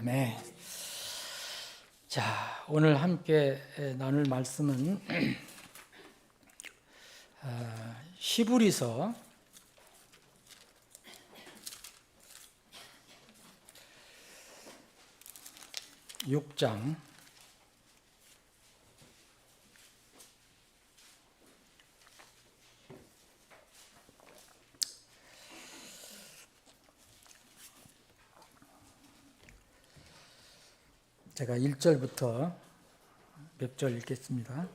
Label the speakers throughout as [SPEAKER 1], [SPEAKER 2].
[SPEAKER 1] 아멘. 자, 오늘 함께 나눌 말씀은 히브리서 6장 1절부터 몇 절 읽겠습니다.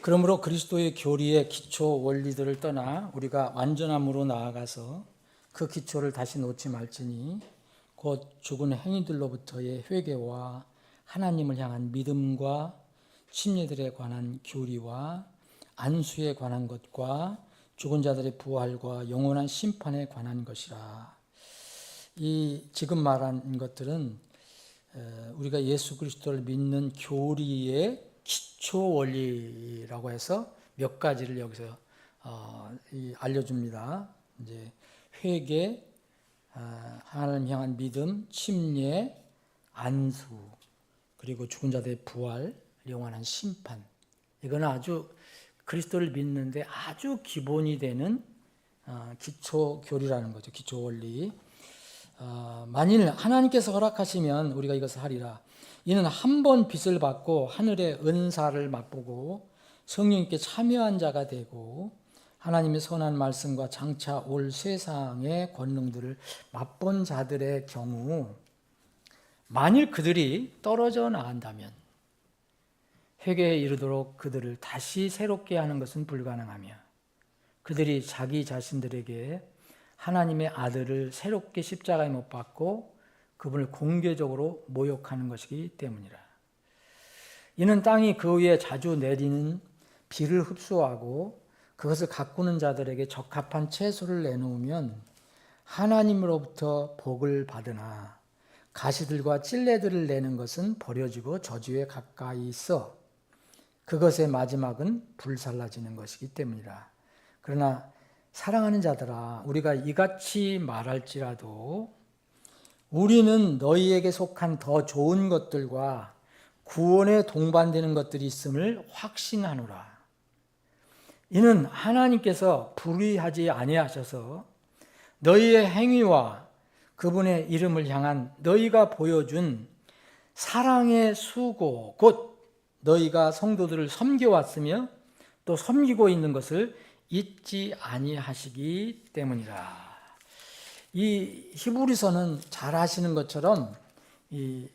[SPEAKER 1] 그러므로 그리스도의 교리의 기초 원리들을 떠나 우리가 완전함으로 나아가서 그 기초를 다시 놓지 말지니 곧 죽은 행위들로부터의 회개와 하나님을 향한 믿음과 침례들에 관한 교리와 안수에 관한 것과 죽은 자들의 부활과 영원한 심판에 관한 것이라. 이 지금 말한 것들은 우리가 예수 그리스도를 믿는 교리의 기초 원리라고 해서 몇 가지를 여기서 알려줍니다. 이제 회개, 하나님 향한 믿음, 침례, 안수, 그리고 죽은 자들의 부활, 영원한 심판. 이거는 아주 그리스도를 믿는데 아주 기본이 되는 기초 교리라는 거죠. 기초 원리. 만일 하나님께서 허락하시면 우리가 이것을 하리라. 이는 한 번 빚을 받고 하늘의 은사를 맛보고 성령님께 참여한 자가 되고 하나님의 선한 말씀과 장차 올 세상의 권능들을 맛본 자들의 경우, 만일 그들이 떨어져 나간다면 회개에 이르도록 그들을 다시 새롭게 하는 것은 불가능하며 그들이 자기 자신들에게 하나님의 아들을 새롭게 십자가에 못 박고 그분을 공개적으로 모욕하는 것이기 때문이라. 이는 땅이 그 위에 자주 내리는 비를 흡수하고 그것을 가꾸는 자들에게 적합한 채소를 내놓으면 하나님으로부터 복을 받으나 가시들과 찔레들을 내는 것은 버려지고 저주에 가까이 있어 그것의 마지막은 불살라지는 것이기 때문이라. 그러나 사랑하는 자들아, 우리가 이같이 말할지라도 우리는 너희에게 속한 더 좋은 것들과 구원에 동반되는 것들이 있음을 확신하노라. 이는 하나님께서 불의하지 아니하셔서 너희의 행위와 그분의 이름을 향한 너희가 보여준 사랑의 수고, 곧 너희가 성도들을 섬겨왔으며 또 섬기고 있는 것을 잊지 아니하시기 때문이라. 이 히브리서는 잘 아시는 것처럼 이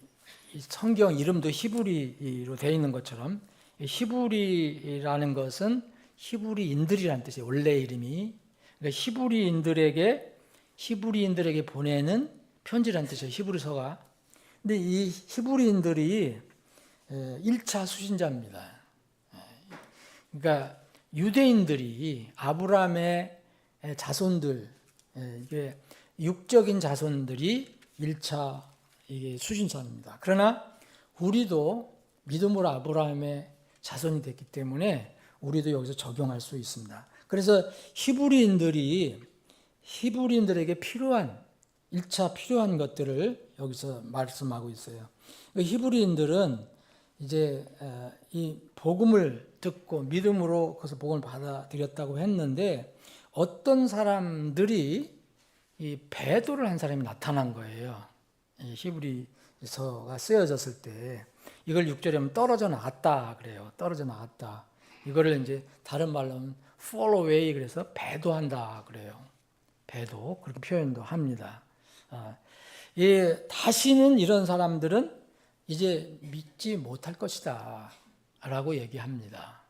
[SPEAKER 1] 성경 이름도 히브리로 되어 있는 것처럼 히브리라는 것은 히브리인들이라는 뜻이에요. 원래 이름이. 그러니까 히브리인들에게 보내는 편지라는 뜻이에요. 히브리서가. 근데 이 히브리인들이 1차 수신자입니다. 그러니까 유대인들이 아브라함의 자손들, 이게 육적인 자손들이 1차 이게 수신자입니다. 그러나 우리도 믿음으로 아브라함의 자손이 됐기 때문에 우리도 여기서 적용할 수 있습니다. 그래서 히브리인들에게 필요한 1차 필요한 것들을 여기서 말씀하고 있어요. 히브리인들은 이제 이 복음을 듣고 믿음으로 그것을 복음을 받아들였다고 했는데 어떤 사람들이 이 배도를 한 사람이 나타난 거예요. 이 히브리서가 쓰여졌을 때 이걸 6절에 하면 떨어져 나갔다 그래요. 떨어져 나갔다. 이거를 이제 다른 말로는 fall away 그래서 배도한다 그래요. 배도 그렇게 표현도 합니다. 다시는 이런 사람들은 이제 믿지 못할 것이다 라고 얘기합니다.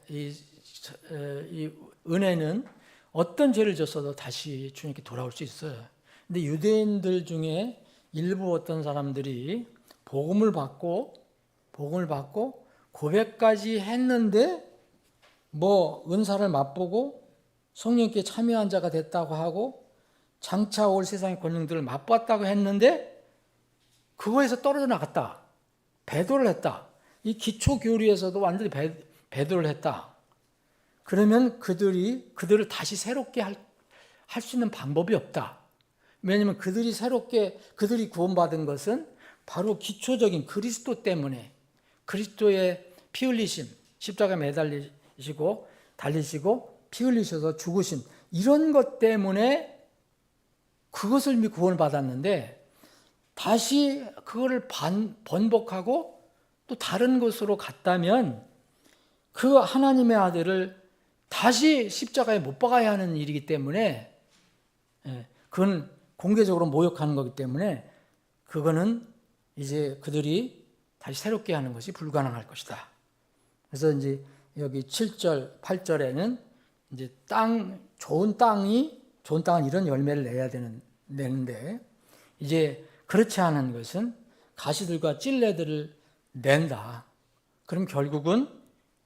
[SPEAKER 1] 이 은혜는 어떤 죄를 졌어도 다시 주님께 돌아올 수 있어요. 근데 유대인들 중에 일부 어떤 사람들이 복음을 받고 고백까지 했는데 은사를 맛보고 성령께 참여한 자가 됐다고 하고 장차 올 세상의 권능들을 맛봤다고 했는데 그거에서 떨어져 나갔다. 배도를 했다. 이 기초 교리에서도 완전히 배도를 했다. 그러면 그들을 다시 새롭게 할 수 있는 방법이 없다. 왜냐하면 그들이 구원받은 것은 바로 기초적인 그리스도 때문에, 그리스도의 피 흘리심, 십자가에 매달리시고 달리시고 피 흘리셔서 죽으심, 이런 것 때문에 그것을 믿고 구원을 받았는데, 다시 그거를 번복하고 또 다른 곳으로 갔다면 그 하나님의 아들을 다시 십자가에 못 박아야 하는 일이기 때문에, 그건 공개적으로 모욕하는 거기 때문에 그거는 이제 그들이 다시 새롭게 하는 것이 불가능할 것이다. 그래서 이제 여기 7절, 8절에는 이제 좋은 땅은 이런 열매를 내는데, 이제 그렇지 않은 것은 가시들과 찔레들을 낸다. 그럼 결국은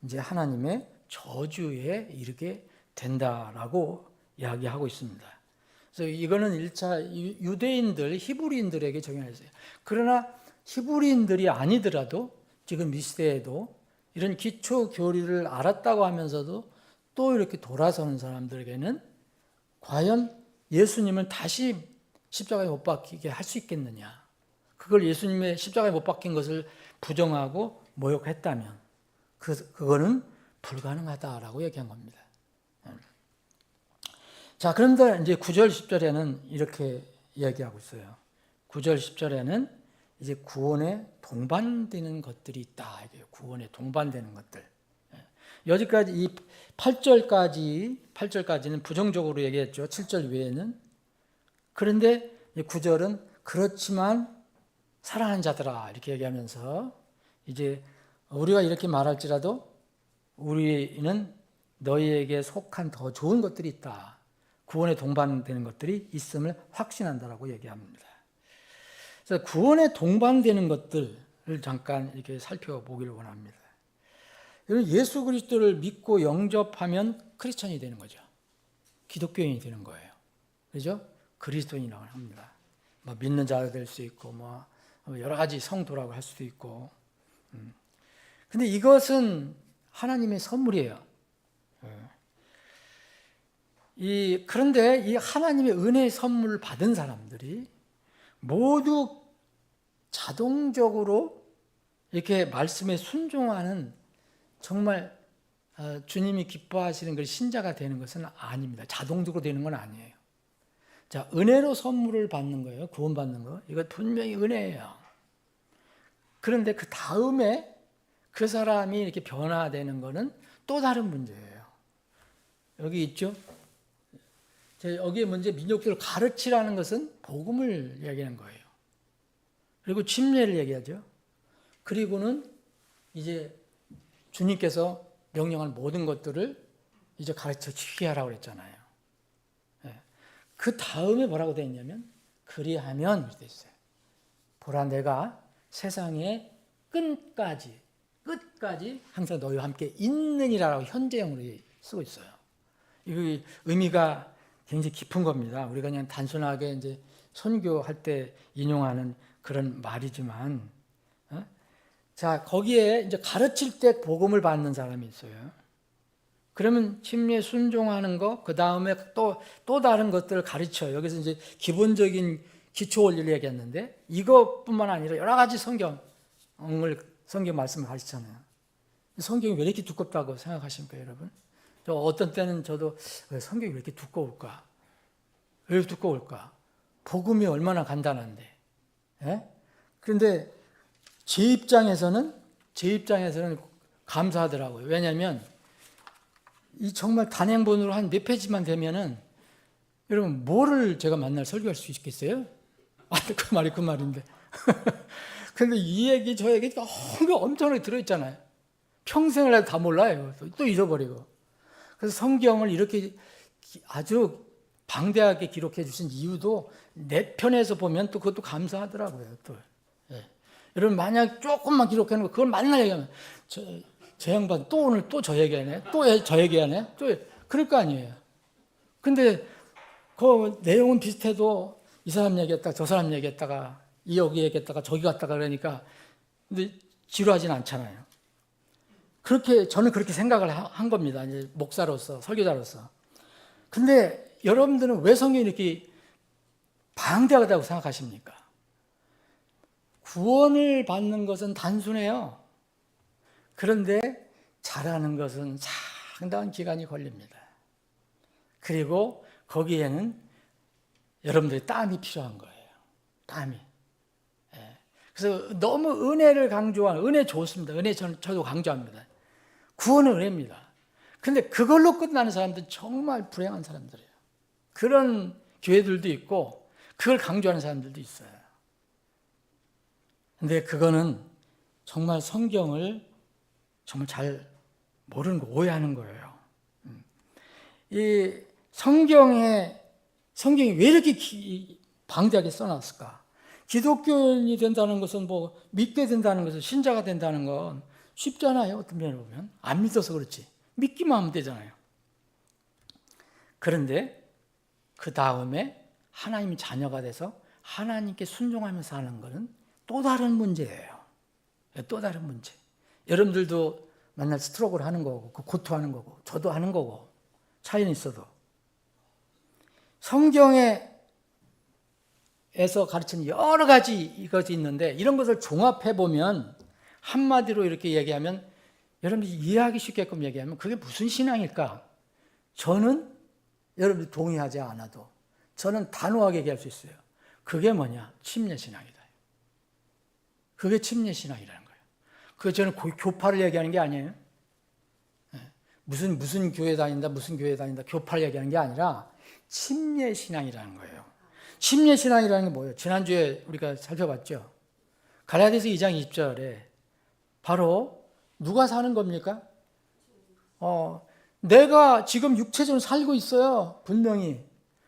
[SPEAKER 1] 이제 하나님의 저주에 이르게 된다라고 이야기하고 있습니다. 그래서 이거는 1차 유대인들, 히브리인들에게 적용했어요. 그러나 히브리인들이 아니더라도 지금 이 시대에도 이런 기초 교리를 알았다고 하면서도 또 이렇게 돌아서는 사람들에게는 과연 예수님을 다시 십자가에 못 박히게 할 수 있겠느냐. 그걸 예수님의 십자가에 못 박힌 것을 부정하고 모욕했다면 그거는 불가능하다라고 얘기한 겁니다. 자, 그런데 이제 9절, 10절에는 이렇게 이야기하고 있어요. 9절, 10절에는 이제 구원에 동반되는 것들이 있다. 구원에 동반되는 것들. 여기까지 이 8절까지는 부정적으로 얘기했죠. 7절 외에는. 그런데 9절은 그렇지만 사랑하는 자들아 이렇게 얘기하면서 이제 우리가 이렇게 말할지라도 우리는 너희에게 속한 더 좋은 것들이 있다. 구원에 동반되는 것들이 있음을 확신한다라고 얘기합니다. 그래서 구원에 동반되는 것들을 잠깐 이렇게 살펴보기를 원합니다. 예수 그리스도를 믿고 영접하면 크리스천이 되는 거죠. 기독교인이 되는 거예요. 그죠? 그리스도인이라고 합니다. 믿는 자가 될 수 있고, 여러 가지 성도라고 할 수도 있고. 근데 이것은 하나님의 선물이에요. 그런데 이 하나님의 은혜의 선물을 받은 사람들이 모두 자동적으로 이렇게 말씀에 순종하는, 정말 주님이 기뻐하시는 그 신자가 되는 것은 아닙니다. 자동적으로 되는 건 아니에요. 자, 은혜로 선물을 받는 거예요. 구원받는 거. 이거 분명히 은혜예요. 그런데 그 다음에 그 사람이 이렇게 변화되는 거는 또 다른 문제예요. 여기 있죠? 여기에 먼저 민족들을 가르치라는 것은 복음을 얘기하는 거예요. 그리고 침례를 얘기하죠. 그리고는 이제 주님께서 명령한 모든 것들을 이제 가르쳐 지키게 하라고 그랬잖아요. 그 다음에 뭐라고 되어 있냐면, 그리하면 이렇게 되어 있어요. 보라, 내가 세상의 끝까지 항상 너희와 함께 있느니라라고 현재형으로 쓰고 있어요. 이 의미가 굉장히 깊은 겁니다. 우리가 그냥 단순하게 이제 선교할 때 인용하는 그런 말이지만, 자, 거기에 이제 가르칠 때 복음을 받는 사람이 있어요. 그러면 침례 순종하는 거, 그 다음에 또 다른 것들을 가르쳐요. 여기서 이제 기본적인 기초 원리를 얘기했는데, 이것뿐만 아니라 여러 가지 성경 말씀을 가르치잖아요. 성경이 왜 이렇게 두껍다고 생각하십니까, 여러분? 어떤 때는 저도 왜 성경이 왜 이렇게 두꺼울까? 왜 두꺼울까? 복음이 얼마나 간단한데. 그런데 제 입장에서는 감사하더라고요. 왜냐하면 이 정말 단행본으로 한 몇 페이지만 되면은, 여러분 뭐를 제가 만날 설교할 수 있겠어요? 그 말인데. 근데 이 얘기 저 얘기 엄청나게 들어있잖아요. 평생을 해도 다 몰라요. 또 잊어버리고. 그래서 성경을 이렇게 아주 방대하게 기록해 주신 이유도 내 편에서 보면 또 그것도 감사하더라고요. 또. 여러분 만약 조금만 기록해 놓고 그걸 맨날 얘기하면 저 양반 또 오늘 또 저 얘기하네, 또 저 얘기하네, 또 그럴 거 아니에요. 근데 그 내용은 비슷해도 이 사람 얘기했다가 저 사람 얘기했다가 여기 얘기했다가 저기 갔다가 그러니까 근데 지루하진 않잖아요. 저는 그렇게 생각을 한 겁니다. 이제 목사로서, 설교자로서. 근데 여러분들은 왜 성경이 이렇게 방대하다고 생각하십니까? 구원을 받는 것은 단순해요. 그런데 잘하는 것은 상당한 기간이 걸립니다. 그리고 거기에는 여러분들의 땀이 필요한 거예요. 땀이. 그래서 너무 은혜를 강조하는, 은혜 좋습니다. 은혜 저도 강조합니다. 구원은 은혜입니다. 근데 그걸로 끝나는 사람들은 정말 불행한 사람들이에요. 그런 교회들도 있고 그걸 강조하는 사람들도 있어요. 근데 그거는 정말 성경을 정말 잘 모르는 거, 오해하는 거예요. 이 성경이 왜 이렇게 방대하게 써놨을까? 기독교인이 된다는 것은 뭐 믿게 된다는 것은, 신자가 된다는 건 쉽잖아요. 어떤 면을 보면 안 믿어서 그렇지 믿기만 하면 되잖아요. 그런데 그 다음에 하나님의 자녀가 돼서 하나님께 순종하면서 사는 것은 또 다른 문제예요. 또 다른 문제. 여러분들도 맨날 스트로크를 하는 거고 고통하는 거고 저도 하는 거고 차이는 있어도 성경에서 가르치는 여러 가지 이것이 있는데 이런 것을 종합해 보면 한마디로 이렇게 얘기하면 여러분들이 이해하기 쉽게끔 얘기하면 그게 무슨 신앙일까? 저는 여러분들이 동의하지 않아도 저는 단호하게 얘기할 수 있어요. 그게 뭐냐? 침례신앙이다. 그게 침례신앙이라는 거예요. 그게 저는 교파를 얘기하는 게 아니에요. 무슨 교회 다닌다, 무슨 교회 다닌다, 교파를 얘기하는 게 아니라 침례신앙이라는 거예요. 침례신앙이라는 게 뭐예요? 지난주에 우리가 살펴봤죠. 갈라디아서 2장 20절에 바로 누가 사는 겁니까? 내가 지금 육체적으로 살고 있어요. 분명히.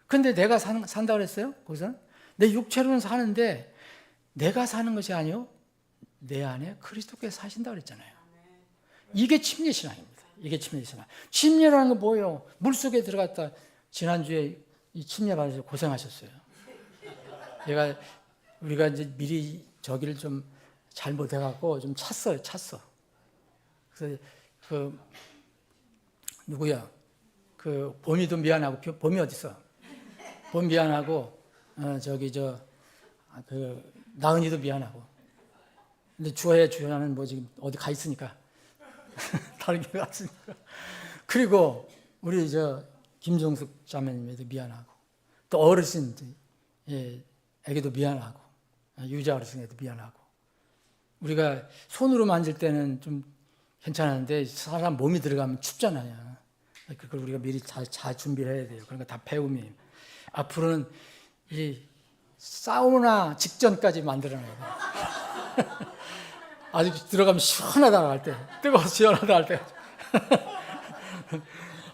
[SPEAKER 1] 근데 내가 산다 그랬어요? 거기서 내 육체로는 사는데 내가 사는 것이 아니요. 내 안에 그리스도께서 사신다 그랬잖아요. 이게 침례신앙입니다. 이게 침례신앙. 침례라는 건 뭐예요? 물속에 들어갔다. 지난주에 이 침례 받으셔서 고생하셨어요. 우리가 이제 미리 저기를 좀 잘못해갖고 좀 찼어요. 그래서 누구야? 봄이도 미안하고, 봄이 어딨어? 봄 미안하고, 나은이도 미안하고. 근데 주야는 뭐 지금 어디 가 있으니까. 다른 교회 갔으니까. 그리고 우리 김종숙 자매님에도 미안하고, 또 어르신들, 애기도 미안하고, 유자 어르신에도 미안하고. 우리가 손으로 만질 때는 좀 괜찮은데 사람 몸이 들어가면 춥잖아요. 그걸 우리가 미리 잘 준비를 해야 돼요. 그러니까 다 배움이에요. 앞으로는 이 사우나 직전까지 만들어놔야 돼요. 아직 들어가면 시원하다 할 때, 뜨거워서 시원하다 할 때.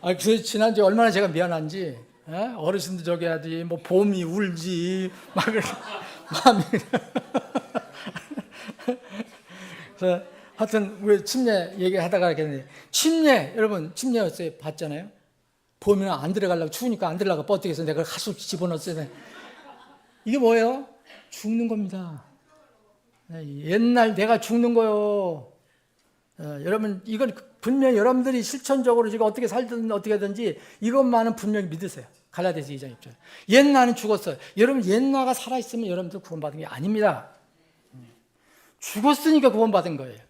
[SPEAKER 1] 그래서 지난주에 얼마나 제가 미안한지, 어르신들 저기 하지, 뭐 봄이 울지, 막 마음이. 그래서 하여튼 우리 침례 얘기하다가 이렇게 침례, 여러분 침례였어요. 봤잖아요. 봄이면 안 들어가려고 추우니까 안 들어가고 뻗대기해서 내가 가수 집어넣었어요. 이게 뭐예요? 죽는 겁니다. 옛날 내가 죽는 거요. 여러분 이건 분명히 여러분들이 실천적으로 지금 어떻게 살든 어떻게든지 이것만은 분명히 믿으세요. 갈라디아서 2장 6절. 옛나는 죽었어요. 여러분 옛나가 살아있으면 여러분들 구원받은 게 아닙니다. 죽었으니까 구원받은 거예요.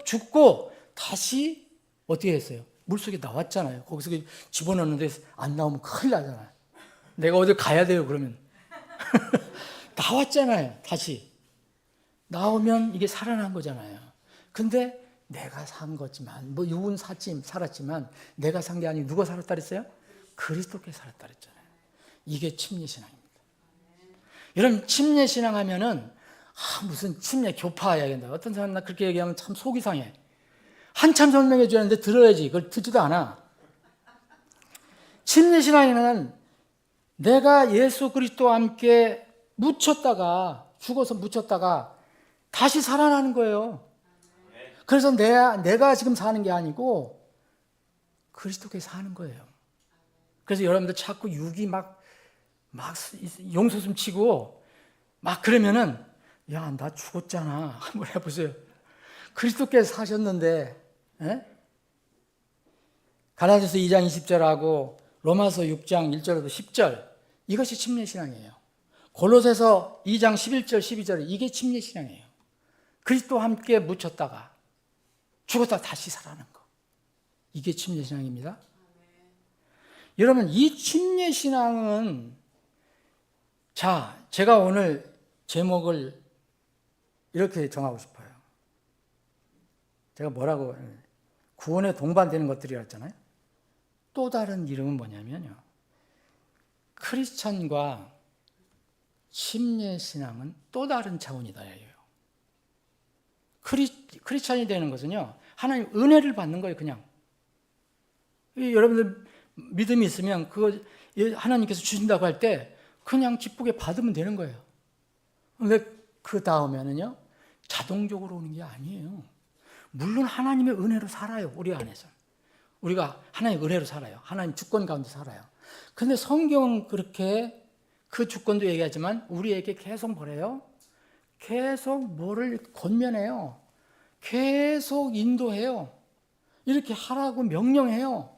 [SPEAKER 1] 죽고 다시 어떻게 했어요? 물속에 나왔잖아요. 거기서 집어넣는데 안 나오면 큰일 나잖아요. 내가 어디 가야 돼요 그러면. 나왔잖아요. 다시. 나오면 이게 살아난 거잖아요. 근데 내가 산 거지만 뭐 육은 살았지만 내가 산 게 아니고 누가 살았다 그랬어요? 그리스도께서 살았다 그랬잖아요. 이게 침례신앙입니다. 여러분 침례신앙 하면은 무슨 침례 교파 이야기한다. 어떤 사람 나 그렇게 얘기하면 참 속이 상해. 한참 설명해 주는데 들어야지. 그걸 듣지도 않아. 침례신앙에는 내가 예수 그리스도와 함께 죽어서 묻혔다가 다시 살아나는 거예요. 그래서 내가 지금 사는 게 아니고 그리스도께서 사는 거예요. 그래서 여러분들 자꾸 육이 막 용솟음 치고 막 그러면은 야, 나 죽었잖아. 한번 해보세요. 그리스도께서 사셨는데, 갈라디아서 2장 20절하고 로마서 6장 1절에도 10절 이것이 침례신앙이에요. 골로새서 2장 11절 12절 이게 침례신앙이에요. 그리스도와 함께 묻혔다가 죽었다 다시 살아나는 거. 이게 침례신앙입니다. 여러분 이 침례신앙은 자 제가 오늘 제목을 이렇게 정하고 싶어요. 제가 뭐라고 구원에 동반되는 것들이라 했잖아요. 또 다른 이름은 뭐냐면요. 크리스천과 침례신앙은 또 다른 차원이다. 크리스천이 되는 것은요. 하나님 은혜를 받는 거예요. 그냥. 여러분들 믿음이 있으면 그거 하나님께서 주신다고 할 때 그냥 기쁘게 받으면 되는 거예요. 근데 그 다음에는요. 자동적으로 오는 게 아니에요. 물론 하나님의 은혜로 살아요. 우리 안에서. 우리가 하나님의 은혜로 살아요. 하나님 주권 가운데 살아요. 근데 성경은 그렇게 그 주권도 얘기하지만 우리에게 계속 뭐래요? 계속 뭐를 권면해요. 계속 인도해요. 이렇게 하라고 명령해요.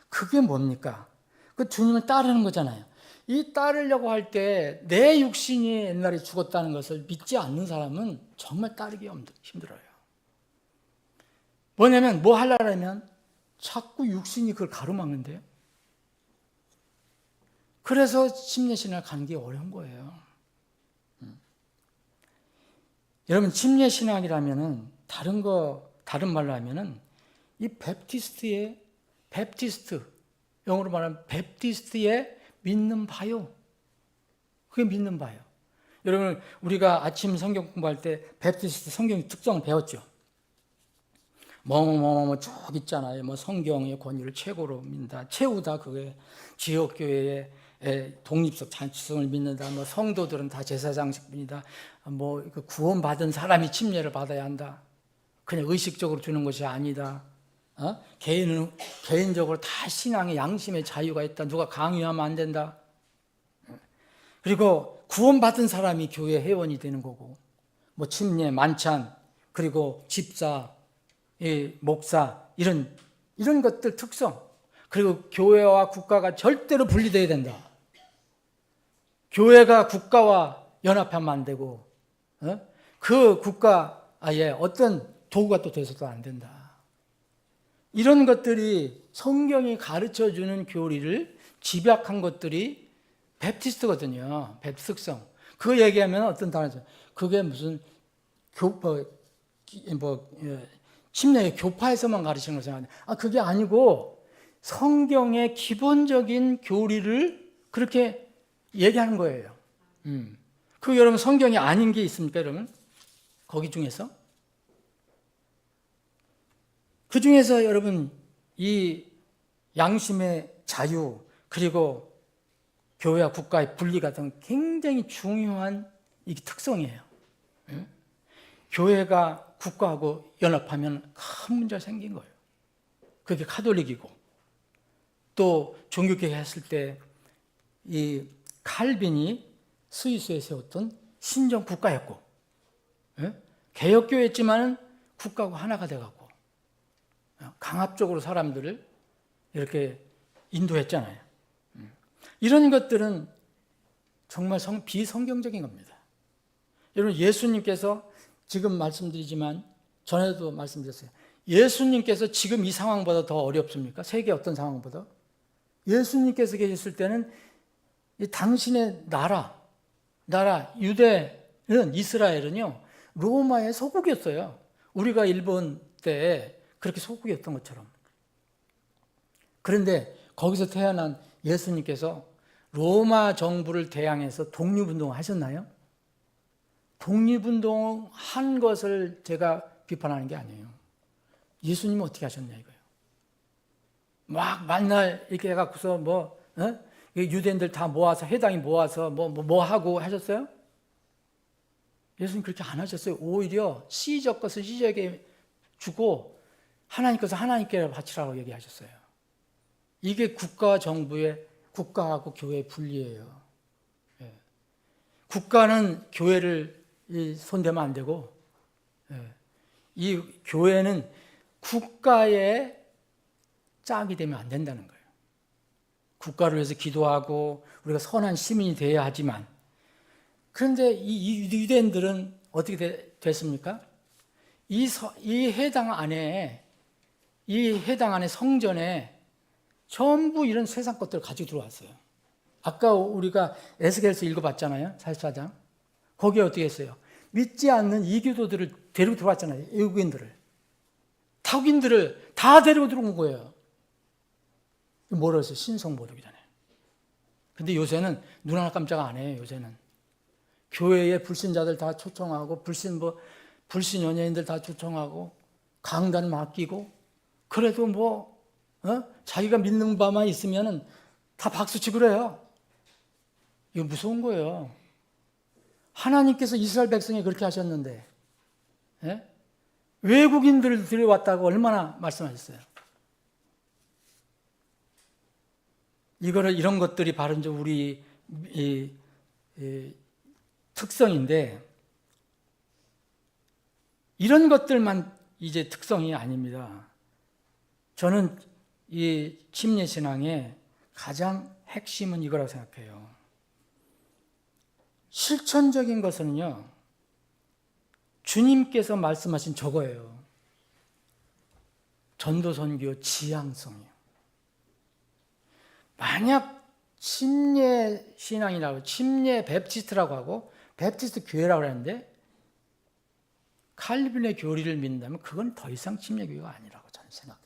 [SPEAKER 1] 그게 뭡니까? 그 주님을 따르는 거잖아요. 이 따르려고 할 때 내 육신이 옛날에 죽었다는 것을 믿지 않는 사람은 정말 따르기 힘들어요. 뭐냐면 뭐 하려면 자꾸 육신이 그걸 가로막는데요. 그래서 침례신앙을 가는 게 어려운 거예요. 여러분 침례신앙이라면은 다른 말로 하면은 이 베프티스트 영어로 말하면 베프티스트의 믿는 바요. 그게 믿는 바요. 여러분 우리가 아침 성경 공부할 때 베프티스트 성경 특성을 배웠죠. 쭉 있잖아요. 뭐 성경의 권위를 최고로 믿는다. 채우다 그게 지역 교회의 독립적 잔치성을 믿는다. 뭐 성도들은 다 제사장식뿐이다. 뭐 구원받은 사람이 침례를 받아야 한다. 그냥 의식적으로 주는 것이 아니다. 개인은 개인적으로 다 신앙의 양심의 자유가 있다. 누가 강요하면 안 된다. 그리고 구원받은 사람이 교회 회원이 되는 거고, 뭐 침례, 만찬, 그리고 집사, 목사 이런 것들 특성. 그리고 교회와 국가가 절대로 분리돼야 된다. 교회가 국가와 연합하면 안 되고, 그 국가에 어떤 도구가 또 돼서도 안 된다. 이런 것들이 성경이 가르쳐주는 교리를 집약한 것들이 베프티스트거든요. 베프티스트 특성. 그거 얘기하면 어떤 단어죠? 그게 무슨 침례의 교파에서만 가르치는 걸 생각하는데, 그게 아니고 성경의 기본적인 교리를 그렇게 얘기하는 거예요. 그 여러분 성경이 아닌 게 있습니까, 여러분? 거기 중에서? 그 중에서 여러분 이 양심의 자유 그리고 교회와 국가의 분리 같은 굉장히 중요한 이 특성이에요. 교회가 국가하고 연합하면 큰 문제가 생긴 거예요. 그게 카톨릭이고 또 종교개혁 했을 때 이 칼빈이 스위스에 세웠던 신정 국가였고 개혁교회였지만 국가하고 하나가 돼갖고 강압적으로 사람들을 이렇게 인도했잖아요. 이런 것들은 정말 비성경적인 겁니다. 여러분 예수님께서 지금 말씀드리지만 전에도 말씀드렸어요. 예수님께서 지금 이 상황보다 더 어렵습니까? 세계 어떤 상황보다? 예수님께서 계셨을 때는 이 당신의 나라 유대는 이스라엘은요 로마의 소국이었어요. 우리가 일본 때 그렇게 소국이었던 것처럼. 그런데 거기서 태어난 예수님께서 로마 정부를 대항해서 독립운동을 하셨나요? 독립운동 한 것을 제가 비판하는 게 아니에요. 예수님은 어떻게 하셨냐 이거예요. 막 만날 이렇게 해갖고서 유대인들 다 모아서 회당이 모아서 뭐 하고 하셨어요? 예수님 그렇게 안 하셨어요. 오히려 시적 것을 시적에게 주고 하나님 것을 하나님께 바치라고 얘기하셨어요. 이게 국가와 정부의 국가하고 교회의 분리예요. 국가는 교회를 손대면 안 되고 이 교회는 국가의 짝이 되면 안 된다는 거예요. 국가를 위해서 기도하고 우리가 선한 시민이 되어야 하지만, 그런데 이 유대인들은 어떻게 됐습니까? 이 해당 안에 성전에 전부 이런 세상 것들을 가지고 들어왔어요. 아까 우리가 에스겔서 읽어봤잖아요. 44장. 거기에 어떻게 했어요? 믿지 않는 이교도들을 데리고 들어왔잖아요. 외국인들을. 타국인들을 다 데리고 들어온 거예요. 뭐라 했어요? 신성모독이잖아요. 근데 요새는 눈 하나 깜짝 안 해요. 요새는 교회에 불신자들 다 초청하고 불신 연예인들 다 초청하고 강단 맡기고, 그래도 자기가 믿는 바만 있으면은 다 박수치고 그래요. 이거 무서운 거예요. 하나님께서 이스라엘 백성에 그렇게 하셨는데, 예? 외국인들을 들여왔다고 얼마나 말씀하셨어요? 이런 것들이 바로 이제 우리 특성인데, 이런 것들만 이제 특성이 아닙니다. 저는 이 침례신앙의 가장 핵심은 이거라고 생각해요. 실천적인 것은요, 주님께서 말씀하신 저거예요. 전도선교 지향성이에요. 만약 침례신앙이라고, 침례 베프티스트라고 하고 베프티스트 교회라고 하는데 칼빈의 교리를 믿는다면 그건 더 이상 침례교회가 아니라고 저는 생각해요.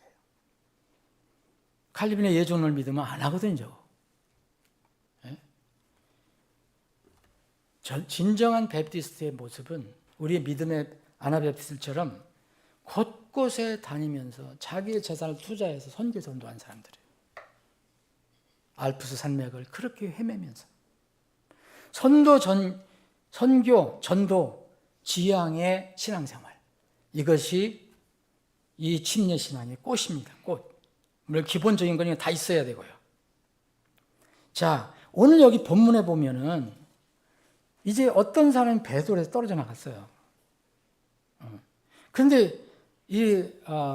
[SPEAKER 1] 칼빈의 예존을 믿으면 안 하거든요. 예? 진정한 베프티스트의 모습은 우리의 믿음의 아나베프티스트처럼 곳곳에 다니면서 자기의 재산을 투자해서 선교 전도한 사람들이에요. 알프스 산맥을 그렇게 헤매면서 선교, 전도, 지향의 신앙생활, 이것이 이 침례신앙의 꽃입니다. 꽃. 물론 기본적인 건 다 있어야 되고요. 자, 오늘 여기 본문에 보면은 이제 어떤 사람이 배돌에서 떨어져 나갔어요. 그런데 이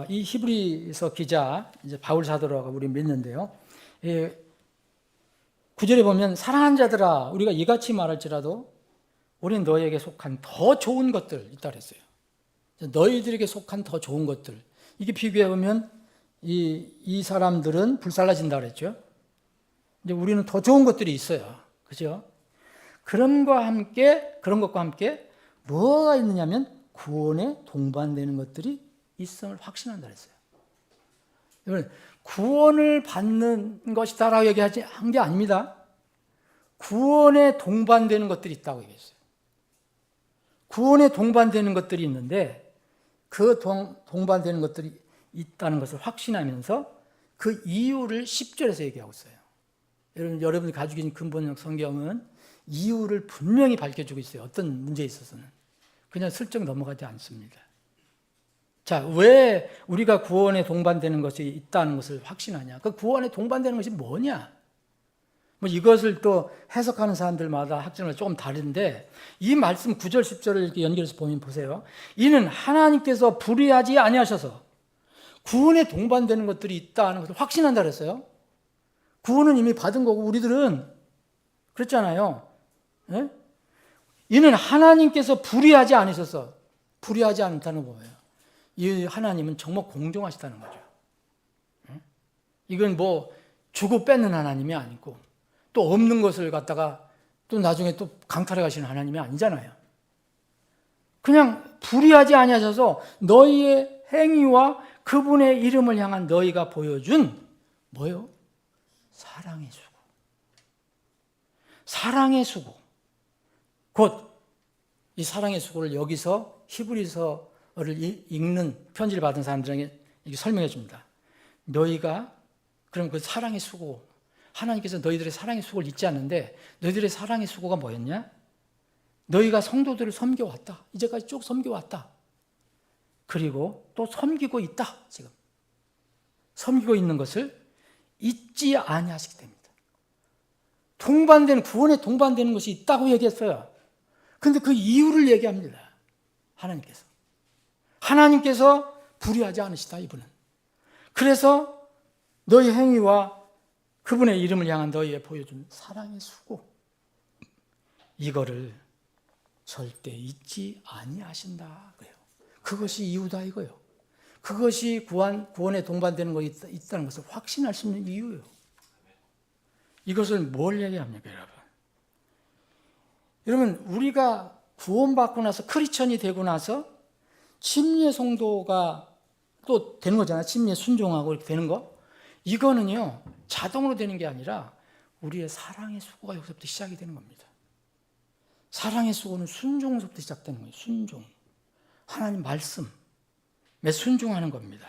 [SPEAKER 1] 히브리서 기자, 이제 바울 사도라고 우리 믿는데요. 9절에 보면 사랑하는 자들아, 우리가 이같이 말할지라도 우리는 너희에게 속한 더 좋은 것들 있다 그랬어요. 너희들에게 속한 더 좋은 것들. 이게 비교해 보면 이 사람들은 불살라진다 그랬죠. 이제 우리는 더 좋은 것들이 있어요. 그죠? 그런 것과 함께 뭐가 있느냐면 구원에 동반되는 것들이 있음을 확신한다 그랬어요. 여러분, 구원을 받는 것이다라고 얘기한 게 아닙니다. 구원에 동반되는 것들이 있다고 얘기했어요. 구원에 동반되는 것들이 있는데 그 동반되는 것들이 있다는 것을 확신하면서 그 이유를 10절에서 얘기하고 있어요. 여러분이 가지고 있는 근본적 성경은 이유를 분명히 밝혀주고 있어요. 어떤 문제에 있어서는. 그냥 슬쩍 넘어가지 않습니다. 자, 왜 우리가 구원에 동반되는 것이 있다는 것을 확신하냐? 그 구원에 동반되는 것이 뭐냐? 이것을 또 해석하는 사람들마다 학점을 조금 다른데, 이 말씀 9절, 10절을 이렇게 연결해서 보세요. 이는 하나님께서 불의하지 아니하셔서 구원에 동반되는 것들이 있다는 것을 확신한다 그랬어요. 구원은 이미 받은 거고 우리들은 그랬잖아요. 예? 이는 하나님께서 불의하지 않으셔서, 불의하지 않다는 거예요. 이 하나님은 정말 공정하시다는 거죠. 예? 이건 주고 뺏는 하나님이 아니고 또 없는 것을 갖다가 또 나중에 또 강탈해 가시는 하나님이 아니잖아요. 그냥 불의하지 아니하셔서 너희의 행위와 그분의 이름을 향한 너희가 보여준 뭐요? 사랑의 수고. 사랑의 수고. 곧 이 사랑의 수고를 여기서 히브리서를 읽는 편지를 받은 사람들에게 설명해 줍니다. 너희가 그럼 그 사랑의 수고, 하나님께서 너희들의 사랑의 수고를 잊지 않는데 너희들의 사랑의 수고가 뭐였냐? 너희가 성도들을 섬겨왔다. 이제까지 쭉 섬겨왔다. 그리고 또 섬기고 있다. 지금 섬기고 있는 것을 잊지 아니하시기 때문입니다. 구원에 동반되는 것이 있다고 얘기했어요. 그런데 그 이유를 얘기합니다. 하나님께서 불의하지 않으시다, 이분은. 그래서 너희 행위와 그분의 이름을 향한 너희의 보여준 사랑의 수고, 이거를 절대 잊지 아니하신다 그래요. 그것이 이유다 이거예요. 그것이 구원에 동반되는 거 있다는 것을 확신할 수 있는 이유예요. 이것을 뭘 얘기합니까, 여러분? 여러분, 우리가 구원받고 나서 크리스천이 되고 나서 침례 성도가 또 되는 거잖아요. 침례 순종하고 이렇게 되는 거. 이거는요, 자동으로 되는 게 아니라 우리의 사랑의 수고가 여기서부터 시작이 되는 겁니다. 사랑의 수고는 순종서부터 시작되는 거예요. 순종. 하나님 말씀에 순종하는 겁니다.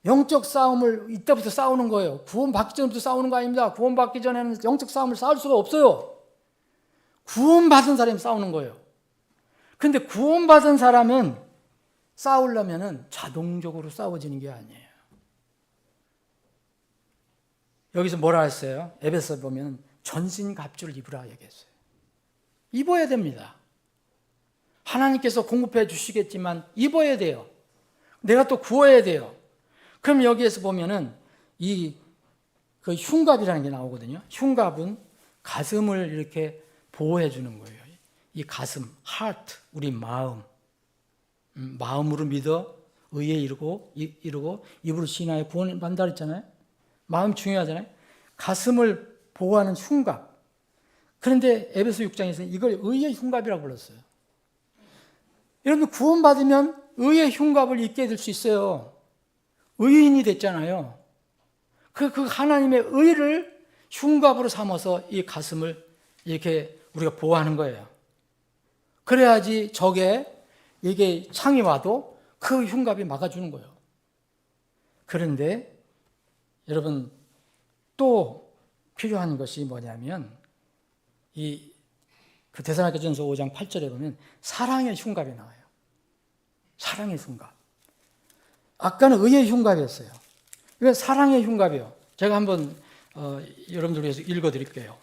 [SPEAKER 1] 영적 싸움을 이때부터 싸우는 거예요. 구원받기 전부터 싸우는 거 아닙니다. 구원받기 전에는 영적 싸움을 싸울 수가 없어요. 구원받은 사람이 싸우는 거예요. 근데 구원받은 사람은 싸우려면 자동적으로 싸워지는 게 아니에요. 여기서 뭐라 했어요? 에베소서 보면 전신갑주를 입으라 얘기했어요. 입어야 됩니다. 하나님께서 공급해 주시겠지만 입어야 돼요. 내가 또 구워야 돼요. 그럼 여기에서 보면은 그 흉갑이라는 게 나오거든요. 흉갑은 가슴을 이렇게 보호해 주는 거예요. 이 가슴, heart, 우리 마음. 마음으로 믿어 의에 이르고 입으로 신하여 구원을 받는다 그랬잖아요. 마음 중요하잖아요. 가슴을 보호하는 흉갑. 그런데 에베소 6장에서는 이걸 의의 흉갑이라고 불렀어요. 여러분, 구원받으면 의의 흉갑을 입게 될 수 있어요. 의인이 됐잖아요. 그 하나님의 의를 흉갑으로 삼아서 이 가슴을 이렇게 우리가 보호하는 거예요. 그래야지 이게 창이 와도 그 흉갑이 막아주는 거예요. 그런데 여러분, 또 필요한 것이 뭐냐면 그 데살로니가전서 5장 8절에 보면 사랑의 흉갑이 나와요. 사랑의 흉갑. 아까는 의의 흉갑이었어요. 이건 사랑의 흉갑이요. 제가 한번 여러분들 위해서 읽어드릴게요.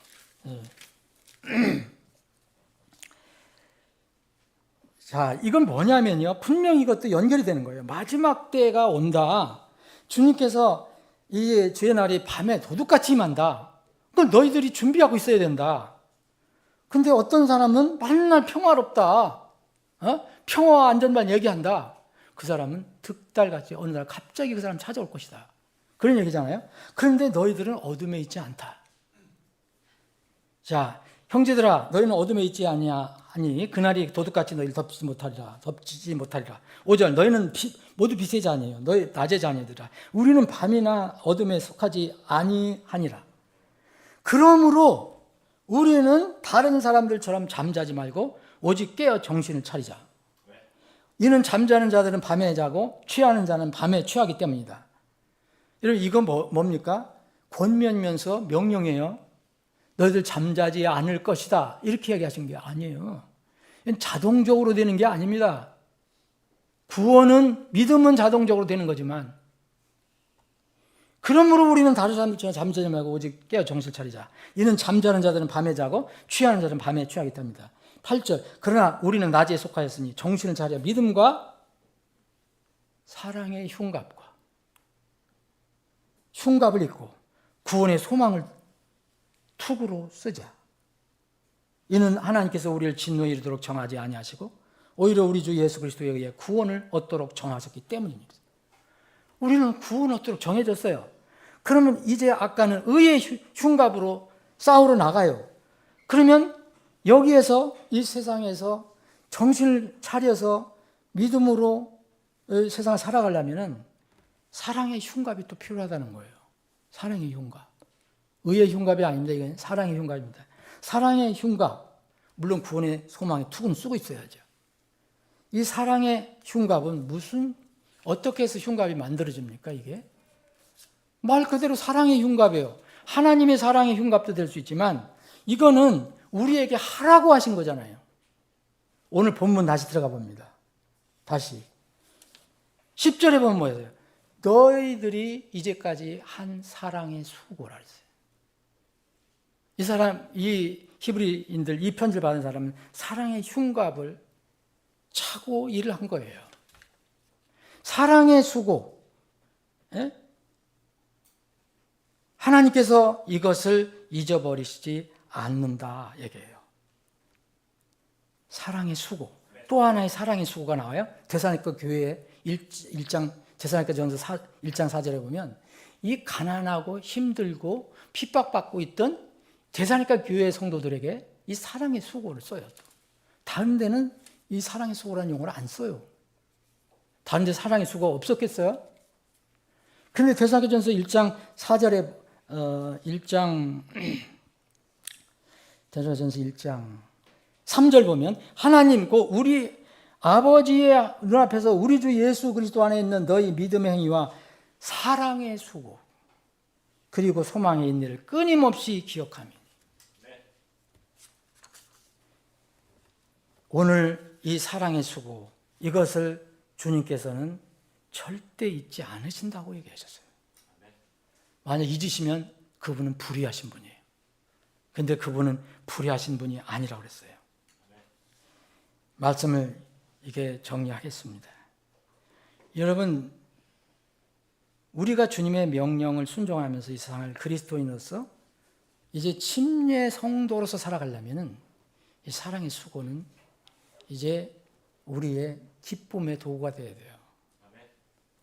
[SPEAKER 1] 자, 이건 뭐냐면요. 분명히 이것도 연결이 되는 거예요. 마지막 때가 온다. 주님께서 이 주의 날이 밤에 도둑같이 임한다. 그걸 너희들이 준비하고 있어야 된다. 근데 어떤 사람은 맨날 평화롭다. 평화와 안전만 얘기한다. 그 사람은 득달같이 어느 날 갑자기 그 사람 찾아올 것이다. 그런 얘기잖아요. 그런데 너희들은 어둠에 있지 않다. 자, 형제들아, 너희는 어둠에 있지 아니 그날이 도둑같이 너희를 덮치지 못하리라. 5절, 너희는 모두 빛의 자녀예요. 너희 낮의 자녀들아. 우리는 밤이나 어둠에 속하지 아니하니라. 그러므로 우리는 다른 사람들처럼 잠자지 말고 오직 깨어 정신을 차리자. 이는 잠자는 자들은 밤에 자고 취하는 자는 밤에 취하기 때문이다. 여러분, 이건 뭡니까? 권면면서 명령이에요. 너희들 잠자지 않을 것이다. 이렇게 얘기하신 게 아니에요. 이건 자동적으로 되는 게 아닙니다. 구원은, 믿음은 자동적으로 되는 거지만, 그러므로 우리는 다른 사람들처럼 잠자지 말고 오직 깨어 정신을 차리자. 이는 잠자는 자들은 밤에 자고 취하는 자들은 밤에 취하기 때문이다. 8절, 그러나 우리는 낮에 속하였으니 정신을 차려 믿음과 사랑의 흉갑을 입고 구원의 소망을 투구로 쓰자. 이는 하나님께서 우리를 진노에 이르도록 정하지 아니하시고 오히려 우리 주 예수 그리스도에 의해 구원을 얻도록 정하셨기 때문입니다. 우리는 구원 얻도록 정해졌어요. 그러면 이제 아까는 의의 흉갑으로 싸우러 나가요. 그러면 여기에서 이 세상에서 정신을 차려서 믿음으로 세상을 살아가려면 사랑의 흉갑이 또 필요하다는 거예요. 사랑의 흉갑. 의의 흉갑이 아닙니다. 이건 사랑의 흉갑입니다. 사랑의 흉갑. 물론 구원의 소망의 투구는 쓰고 있어야죠. 이 사랑의 흉갑은 어떻게 해서 흉갑이 만들어집니까, 이게? 말 그대로 사랑의 흉갑이에요. 하나님의 사랑의 흉갑도 될 수 있지만 이거는 우리에게 하라고 하신 거잖아요. 오늘 본문 다시 들어가 봅니다. 다시 10절에 보면 뭐예요? 너희들이 이제까지 한 사랑의 수고라 했어요. 이 히브리인들 이 편지를 받은 사람은 사랑의 흉갑을 차고 일을 한 거예요. 사랑의 수고. 예? 하나님께서 이것을 잊어버리시지 않는다 얘기해요. 사랑의 수고. 또 하나의 사랑의 수고가 나와요. 데살로니가 교회 1장 데살로니가 전서 1장 4절에 보면 이 가난하고 힘들고 핍박받고 있던 데살로니가 교회 성도들에게 이 사랑의 수고를 써요. 다른 데는 이 사랑의 수고라는 용어를 안 써요. 다른 데 사랑의 수고가 없었겠어요? 그런데 데살로니가전서 1장 4절에 1장 3절 보면 하나님 곧 우리 아버지의 눈앞에서 우리 주 예수 그리스도 안에 있는 너희 믿음의 행위와 사랑의 수고 그리고 소망의 인내를 끊임없이 기억하며 오늘 이 사랑의 수고 이것을 주님께서는 절대 잊지 않으신다고 얘기하셨어요. 만약 잊으시면 그분은 불의하신 분이에요. 근데 그분은 불의하신 분이 아니라고 그랬어요. 말씀을 이게 정리하겠습니다. 여러분, 우리가 주님의 명령을 순종하면서 이 세상을 그리스도인으로서 이제 침례 성도로서 살아가려면은 이 사랑의 수고는 이제 우리의 기쁨의 도구가 되어야 돼요.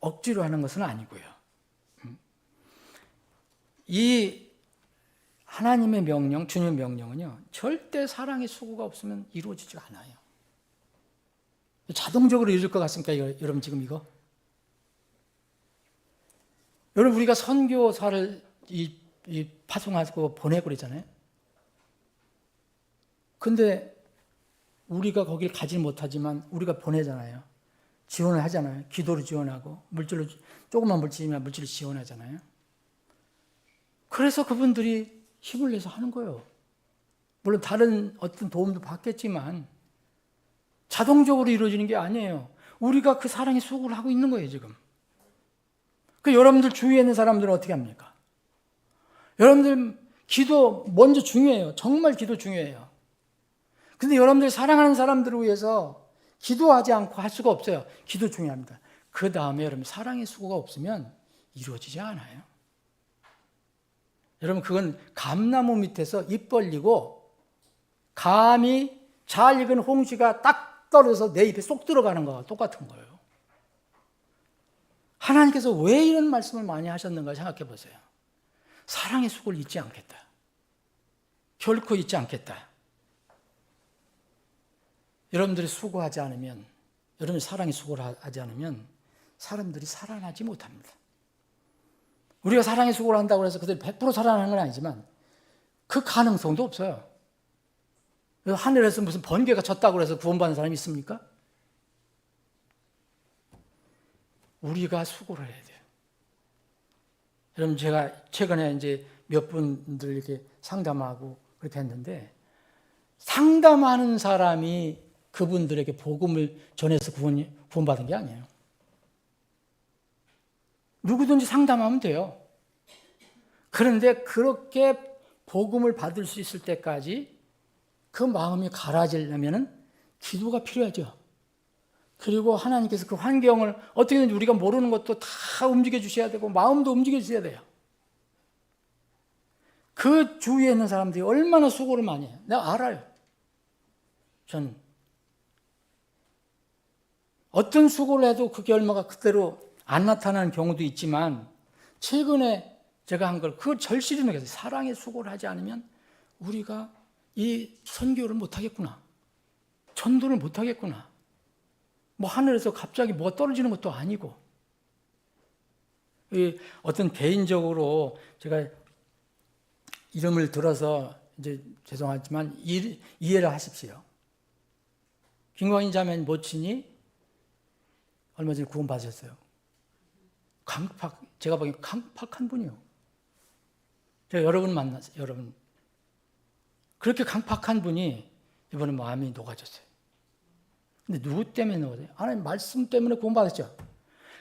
[SPEAKER 1] 억지로 하는 것은 아니고요. 이 하나님의 명령, 주님의 명령은요, 절대 사랑의 수고가 없으면 이루어지지가 않아요. 자동적으로 이룰 것 같습니까? 여러분 지금 이거? 여러분 우리가 선교사를 파송하고 보내고 그러잖아요. 근데 우리가 거길 가지 못하지만 우리가 보내잖아요. 지원을 하잖아요. 기도로 지원하고 물질로 조그만 물질이면 물질로 지원하잖아요. 그래서 그분들이 힘을 내서 하는 거예요. 물론 다른 어떤 도움도 받겠지만 자동적으로 이루어지는 게 아니에요. 우리가 그 사랑의 수고를 하고 있는 거예요, 지금. 그 여러분들 주위에 있는 사람들은 어떻게 합니까? 여러분들 기도 먼저 중요해요. 정말 기도 중요해요. 근데 여러분들 사랑하는 사람들을 위해서 기도하지 않고 할 수가 없어요. 기도 중요합니다. 그 다음에 여러분 사랑의 수고가 없으면 이루어지지 않아요. 여러분 그건 감나무 밑에서 입 벌리고 감이 잘 익은 홍시가 딱 떨어져서 내 입에 쏙 들어가는 거와 똑같은 거예요. 하나님께서 왜 이런 말씀을 많이 하셨는가 생각해 보세요. 사랑의 수고를 잊지 않겠다. 결코 잊지 않겠다. 여러분들이 수고하지 않으면, 여러분이 사랑의 수고를 하지 않으면 사람들이 살아나지 못합니다. 우리가 사랑의 수고를 한다고 해서 그들이 100% 살아나는 건 아니지만 그 가능성도 없어요. 하늘에서 무슨 번개가 쳤다고 해서 구원받는 사람이 있습니까? 우리가 수고를 해야 돼요. 여러분 제가 최근에 이제 몇 분들 이렇게 상담하고 그렇게 했는데 상담하는 사람이 그분들에게 복음을 전해서 구원받은 게 아니에요. 누구든지 상담하면 돼요. 그런데 그렇게 복음을 받을 수 있을 때까지 그 마음이 가라앉으려면 기도가 필요하죠. 그리고 하나님께서 그 환경을 어떻게든지 우리가 모르는 것도 다 움직여 주셔야 되고 마음도 움직여 주셔야 돼요. 그 주위에 있는 사람들이 얼마나 수고를 많이 해요. 내가 알아요. 저는 어떤 수고를 해도 그 결과가 그대로 안 나타나는 경우도 있지만 최근에 제가 한 걸 그 절실히 느꼈어요. 사랑의 수고를 하지 않으면 우리가 이 선교를 못하겠구나. 전도를 못하겠구나. 뭐 하늘에서 갑자기 뭐가 떨어지는 것도 아니고. 어떤 개인적으로 제가 이름을 들어서 이제 죄송하지만 이해를 하십시오. 김광인 자매 모친이 얼마 전에 구원 받으셨어요. 제가 보기엔 강팍한 분이요. 제가 여러분 만났어요. 여러분. 그렇게 강팍한 분이 이번에 마음이 녹아졌어요. 근데 누구 때문에 녹아져요? 하나님 말씀 때문에 구원받았죠.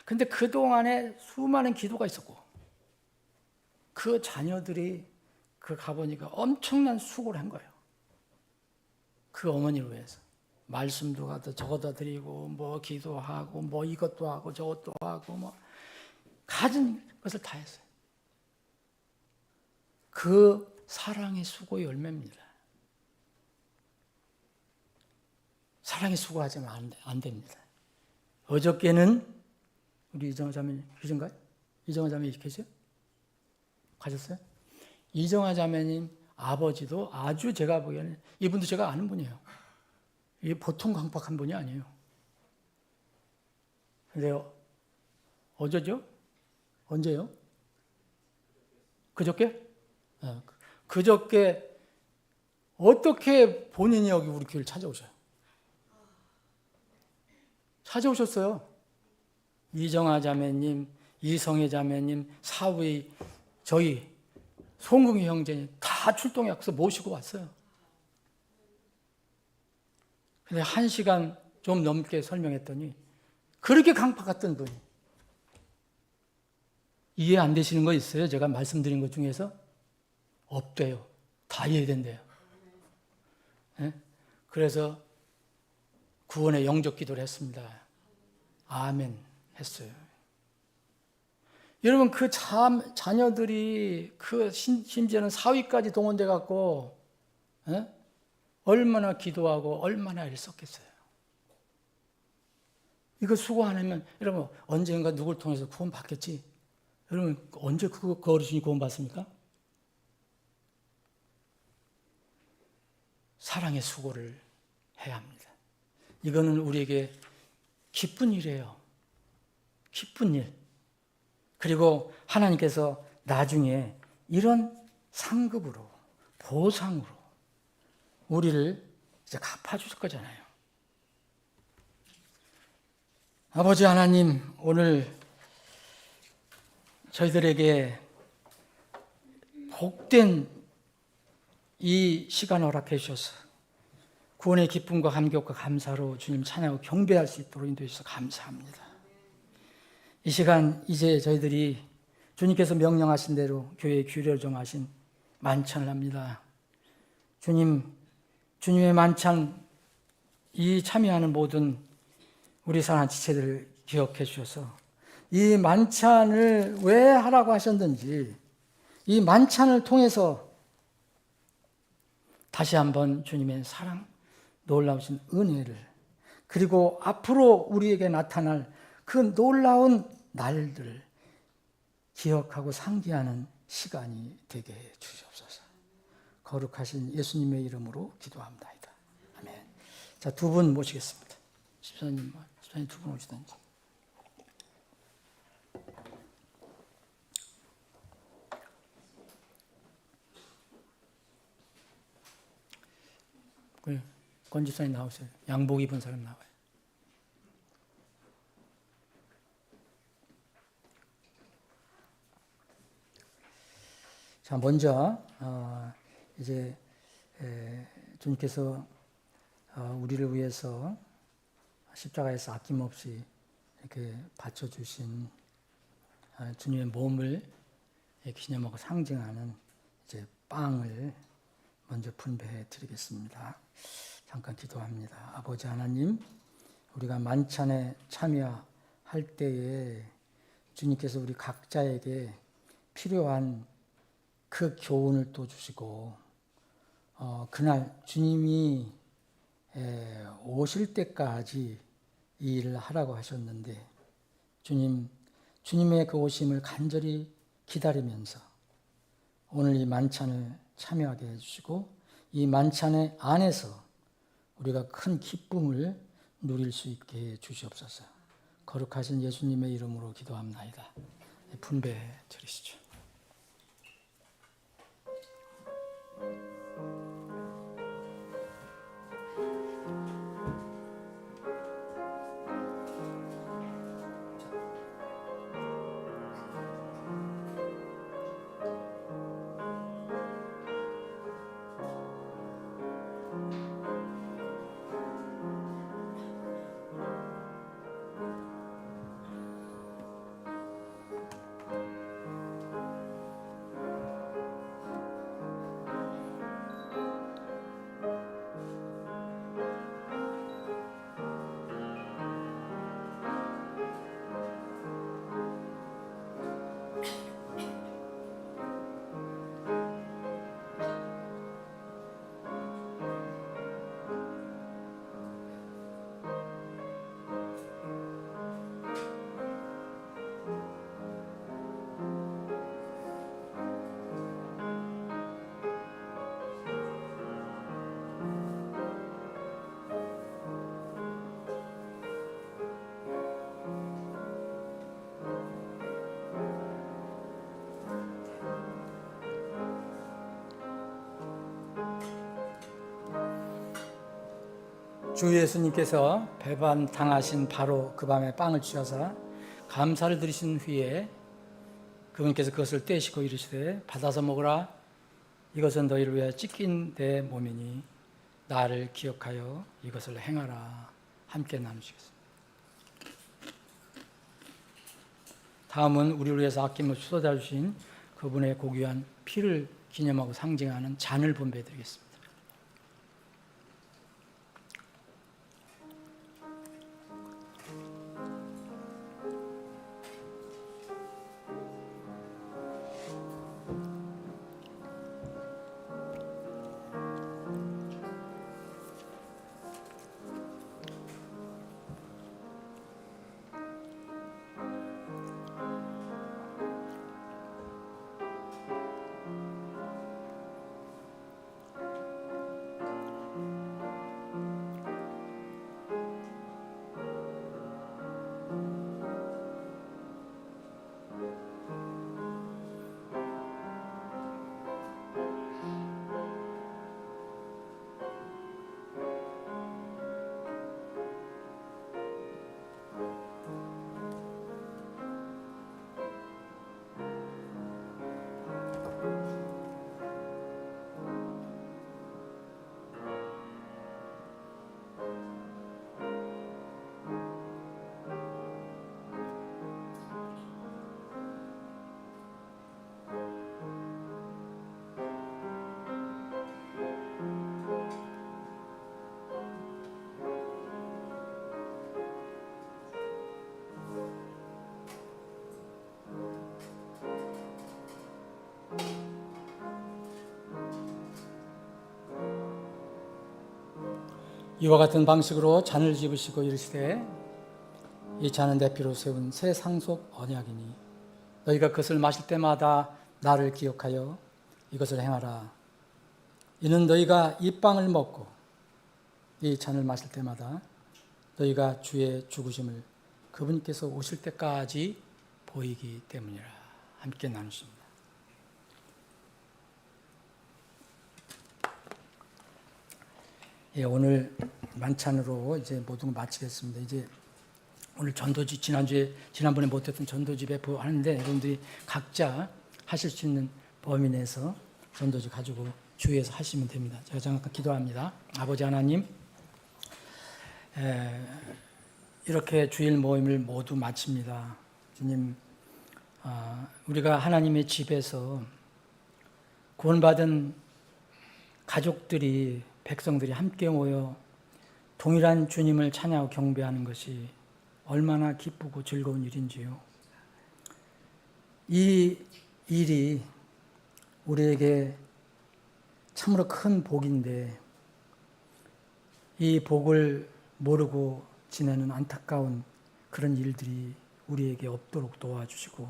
[SPEAKER 1] 근데 그동안에 수많은 기도가 있었고 그 자녀들이 그 가보니까 엄청난 수고를 한 거예요. 그 어머니를 위해서. 말씀도 가도 저거다 드리고 뭐 기도하고 뭐 이것도 하고 저것도 하고 뭐 가진 것을 다 했어요. 그 사랑의 수고의 열매입니다. 사랑의 수고하지만 안 됩니다. 어저께는 우리 이정화 자매님 계신가요? 이정화 자매님 계세요? 가셨어요? 이정화 자매님 아버지도 아주 제가 보기에는 이분도 제가 아는 분이에요. 이게 보통 강박한 분이 아니에요. 근데 어제죠? 언제요? 그저께? 그저께 어떻게 본인이 여기 우리 교회를 찾아오셔요? 찾아오셨어요. 이정아 자매님, 이성애 자매님, 사위, 저희 송궁이 형제님 다 출동해서 모시고 왔어요. 근데 1시간 좀 넘게 설명했더니 그렇게 강파 같던 분이 이해 안 되시는 거 있어요? 제가 말씀드린 것 중에서? 없대요. 다 이해된대요. 네? 그래서 구원의 영접 기도를 했습니다. 아멘 했어요. 여러분 그 자녀들이 심지어는 사위까지 동원돼 갖고 얼마나 기도하고 얼마나 애썼겠어요. 이거 수고 안 하면 여러분 언젠가 누굴 통해서 구원 받겠지. 여러분 언제 그 어르신이 구원 받습니까? 사랑의 수고를 해야 합니다. 이거는 우리에게 기쁜 일이에요. 기쁜 일. 그리고 하나님께서 나중에 이런 상급으로, 보상으로 우리를 이제 갚아주실 거잖아요. 아버지 하나님, 오늘 저희들에게 복된 이 시간을 허락해 주셔서 구원의 기쁨과 감격과 감사로 주님 찬양하고 경배할 수 있도록 인도해 주셔서 감사합니다. 이 시간 이제 저희들이 주님께서 명령하신 대로 교회의 규례를 정하신 만찬을 합니다. 주님, 주님의 만찬 이 참여하는 모든 우리 사랑하는 지체들을 기억해 주셔서 이 만찬을 왜 하라고 하셨는지 이 만찬을 통해서 다시 한번 주님의 사랑, 놀라우신 은혜를 그리고 앞으로 우리에게 나타날 그 놀라운 날들을 기억하고 상기하는 시간이 되게 해 주시옵소서. 거룩하신 예수님의 이름으로 기도합니다. 아멘. 자, 두 분 모시겠습니다. 집사님 두 분 오시든지. 권 집사님 나오세요. 양복 입은 사람 나와요. 자, 먼저 이제 주님께서 우리를 위해서 십자가에서 아낌없이 이렇게 바쳐주신 주님의 몸을 기념하고 상징하는 이제 빵을 먼저 분배해 드리겠습니다. 잠깐 기도합니다. 아버지 하나님, 우리가 만찬에 참여할 때에 주님께서 우리 각자에게 필요한 그 교훈을 또 주시고 그날 주님이 오실 때까지 이 일을 하라고 하셨는데 주님의 그 오심을 간절히 기다리면서 오늘 이 만찬을 참여하게 해주시고 이 만찬의 안에서 우리가 큰 기쁨을 누릴 수 있게 해 주시옵소서. 거룩하신 예수님의 이름으로 기도합나이다. 분배해 드리시죠. 주 예수님께서 배반 당하신 바로 그 밤에 빵을 취하사 감사를 드리신 후에 그분께서 그것을 떼시고 이르시되 받아서 먹으라. 이것은 너희를 위하여 찢긴 내 몸이니 나를 기억하여 이것을 행하라. 함께 나누시겠습니다. 다음은 우리를 위해서 아낌없이 쏟아주신 그분의 고귀한 피를 기념하고 상징하는 잔을 분배해드리겠습니다. 이와 같은 방식으로 잔을 집으시고 이르시되 이 잔은 내 피로 세운 새 상속 언약이니 너희가 그것을 마실 때마다 나를 기억하여 이것을 행하라. 이는 너희가 이 빵을 먹고 이 잔을 마실 때마다 너희가 주의 죽으심을 그분께서 오실 때까지 보이기 때문이라. 함께 나누십니다. 예, 오늘 만찬으로 이제 모든 걸 마치겠습니다. 이제 오늘 전도지 지난번에 못했던 전도지 배포하는데 여러분들이 각자 하실 수 있는 범위 내에서 전도지 가지고 주위에서 하시면 됩니다. 제가 잠깐 기도합니다. 아버지 하나님, 이렇게 주일 모임을 모두 마칩니다. 주님, 우리가 하나님의 집에서 구원받은 가족들이 백성들이 함께 모여 동일한 주님을 찬양하고 경배하는 것이 얼마나 기쁘고 즐거운 일인지요. 이 일이 우리에게 참으로 큰 복인데 이 복을 모르고 지내는 안타까운 그런 일들이 우리에게 없도록 도와주시고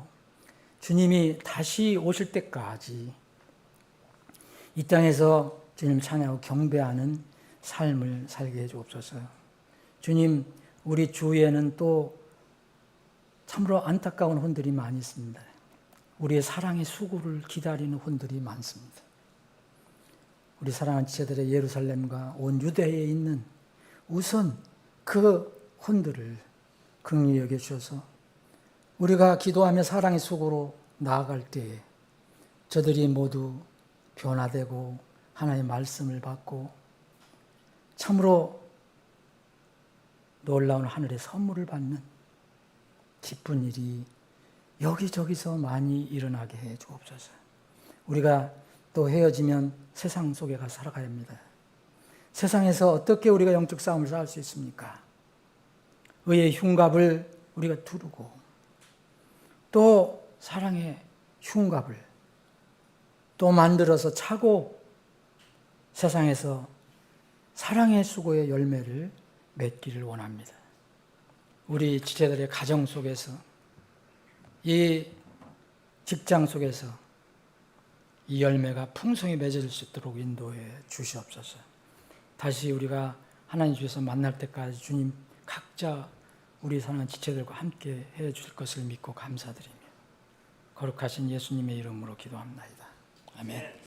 [SPEAKER 1] 주님이 다시 오실 때까지 이 땅에서 주님 찬양하고 경배하는 삶을 살게 해주옵소서. 주님, 우리 주위에는 또 참으로 안타까운 혼들이 많이 있습니다. 우리의 사랑의 수고를 기다리는 혼들이 많습니다. 우리 사랑하는 지체들의 예루살렘과 온 유대에 있는 우선 그 혼들을 긍휼히 여겨주셔서 우리가 기도하며 사랑의 수고로 나아갈 때에 저들이 모두 변화되고 하나님의 말씀을 받고 참으로 놀라운 하늘의 선물을 받는 기쁜 일이 여기저기서 많이 일어나게 해 주옵소서. 우리가 또 헤어지면 세상 속에 가서 살아가야 합니다. 세상에서 어떻게 우리가 영적 싸움을 싸울 수 있습니까? 의의 흉갑을 우리가 두르고 또 사랑의 흉갑을 또 만들어서 차고 세상에서 사랑의 수고의 열매를 맺기를 원합니다. 우리 지체들의 가정 속에서 이 직장 속에서 이 열매가 풍성히 맺어질 수 있도록 인도해 주시옵소서. 다시 우리가 하나님 주에서 만날 때까지 주님 각자 우리 사랑하는 지체들과 함께 해 주실 것을 믿고 감사드리며 거룩하신 예수님의 이름으로 기도합니다. 아멘.